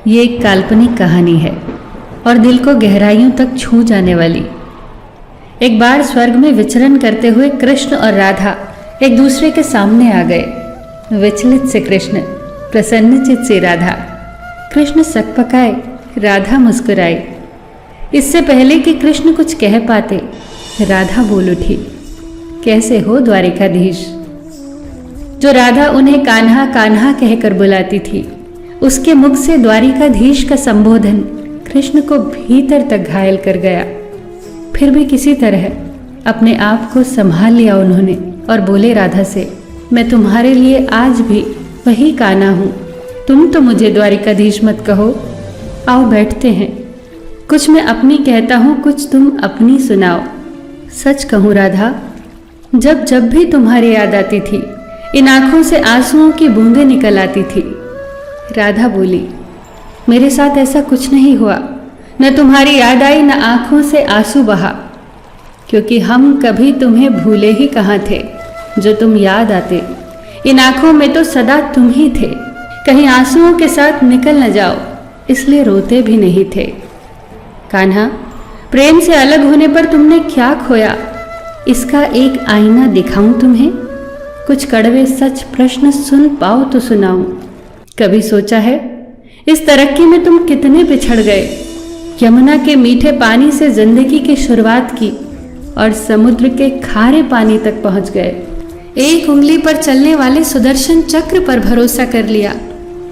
ये एक काल्पनिक कहानी है और दिल को गहराइयों तक छू जाने वाली। एक बार स्वर्ग में विचरण करते हुए कृष्ण और राधा एक दूसरे के सामने आ गए। विचलित से कृष्ण, प्रसन्नचित से राधा। कृष्ण सकपकाए, राधा मुस्कुराई। इससे पहले कि कृष्ण कुछ कह पाते, राधा बोल उठी, कैसे हो द्वारिकाधीश। जो राधा उन्हें कान्हा कान्हा कहकर बुलाती थी, उसके मुख से द्वारिकाधीश का संबोधन कृष्ण को भीतर तक घायल कर गया। फिर भी किसी तरह अपने आप को संभाल लिया उन्होंने और बोले राधा से, मैं तुम्हारे लिए आज भी वही कान्हा हूँ। तुम तो मुझे द्वारिकाधीश मत कहो। आओ बैठते हैं। कुछ मैं अपनी कहता हूँ, कुछ तुम अपनी सुनाओ। सच कहूँ राधा, जब जब भी तुम्हारी याद आती थी, इन आंखों से आंसुओं की बूंदें निकल आती थी। राधा बोली, मेरे साथ ऐसा कुछ नहीं हुआ। न तुम्हारी याद आई, न आंखों से आंसू बहा, क्योंकि हम कभी तुम्हें भूले ही कहाँ थे। जो तुम याद आते, इन आंखों में तो सदा तुम ही थे। कहीं आंसुओं के साथ निकल न जाओ, इसलिए रोते भी नहीं थे। कान्हा, प्रेम से अलग होने पर तुमने क्या खोया, इसका एक आईना दिखाऊं तुम्हें। कुछ कड़वे सच प्रश्न सुन पाओ तो सुनाऊं। कभी सोचा है इस तरक्की में तुम कितने पिछड़ गए। यमुना के मीठे पानी से जिंदगी की शुरुआत की और समुद्र के खारे पानी तक पहुंच गए। एक उंगली पर चलने वाले सुदर्शन चक्र पर भरोसा कर लिया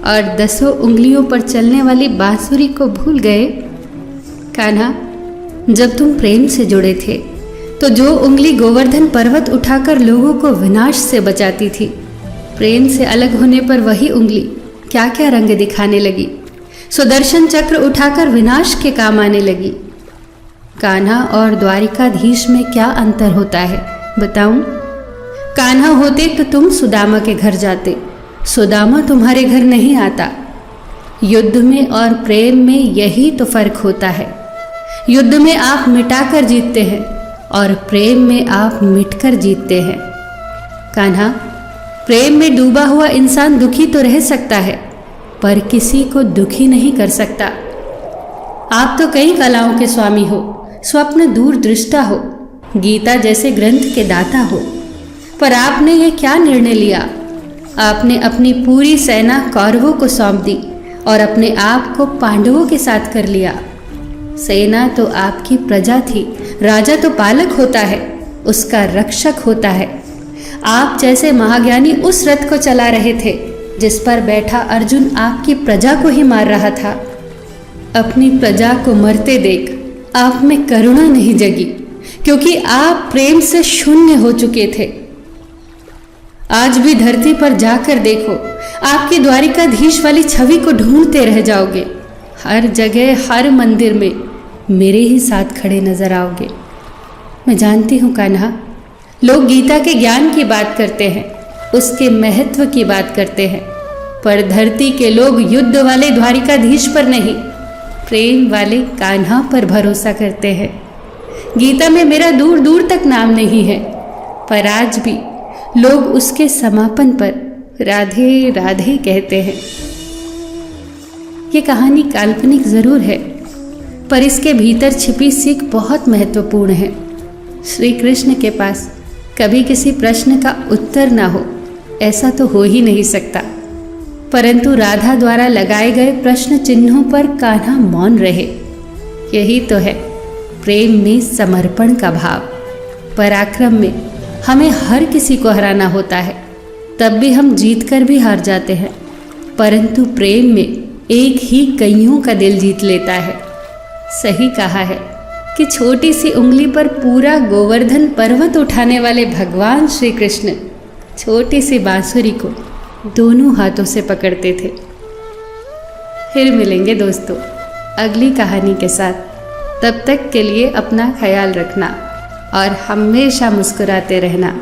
और 10 उंगलियों पर चलने वाली बांसुरी को भूल गए। कान्हा, जब तुम प्रेम से जुड़े थे तो जो उंगली गोवर्धन पर्वत उठाकर लोगों को विनाश से बचाती थी, प्रेम से अलग होने पर वही उंगली क्या क्या रंग दिखाने लगी। सुदर्शन चक्र उठाकर विनाश के काम आने लगी। कान्हा और द्वारिकाधीश में क्या अंतर होता है बताऊं? कान्हा होते तो तुम सुदामा के घर जाते, सुदामा तुम्हारे घर नहीं आता। युद्ध में और प्रेम में यही तो फर्क होता है। युद्ध में आप मिटाकर जीतते हैं और प्रेम में आप मिटकर जीतते हैं। कान्हा, प्रेम में डूबा हुआ इंसान दुखी तो रह सकता है, पर किसी को दुखी नहीं कर सकता। आप तो कई कलाओं के स्वामी हो, स्वप्न दूरदृष्टा हो, गीता जैसे ग्रंथ के दाता हो, पर आपने ये क्या निर्णय लिया? आपने अपनी पूरी सेना कौरवों को सौंप दी और अपने आप को पांडवों के साथ कर लिया। सेना तो आपकी प्रजा थी, राजा तो पालक होता है, उसका रक्षक होता है। आप जैसे महाज्ञानी उस रथ को चला रहे थे जिस पर बैठा अर्जुन आपकी प्रजा को ही मार रहा था। अपनी प्रजा को मरते देख आप में करुणा नहीं जगी, क्योंकि आप प्रेम से शून्य हो चुके थे। आज भी धरती पर जाकर देखो, आपकी द्वारिकाधीश वाली छवि को ढूंढते रह जाओगे। हर जगह, हर मंदिर में मेरे ही साथ खड़े नजर आओगे। मैं जानती हूँ कान्हा, लोग गीता के ज्ञान की बात करते हैं, उसके महत्व की बात करते हैं, पर धरती के लोग युद्ध वाले द्वारिकाधीश पर नहीं, प्रेम वाले कान्हा पर भरोसा करते हैं। गीता में मेरा दूर दूर तक नाम नहीं है, पर आज भी लोग उसके समापन पर राधे राधे कहते हैं। ये कहानी काल्पनिक जरूर है, पर इसके भीतर छिपी सीख बहुत महत्वपूर्ण है। श्री कृष्ण के पास कभी किसी प्रश्न का उत्तर ना हो, ऐसा तो हो ही नहीं सकता, परंतु राधा द्वारा लगाए गए प्रश्न चिन्हों पर कान्हा मौन रहे। यही तो है प्रेम में समर्पण का भाव। पराक्रम में हमें हर किसी को हराना होता है, तब भी हम जीत कर भी हार जाते हैं, परंतु प्रेम में एक ही कईयों का दिल जीत लेता है। सही कहा है कि छोटी सी उंगली पर पूरा गोवर्धन पर्वत उठाने वाले भगवान श्री कृष्ण छोटी सी बांसुरी को दोनों हाथों से पकड़ते थे। फिर मिलेंगे दोस्तों अगली कहानी के साथ। तब तक के लिए अपना ख्याल रखना और हमेशा मुस्कुराते रहना।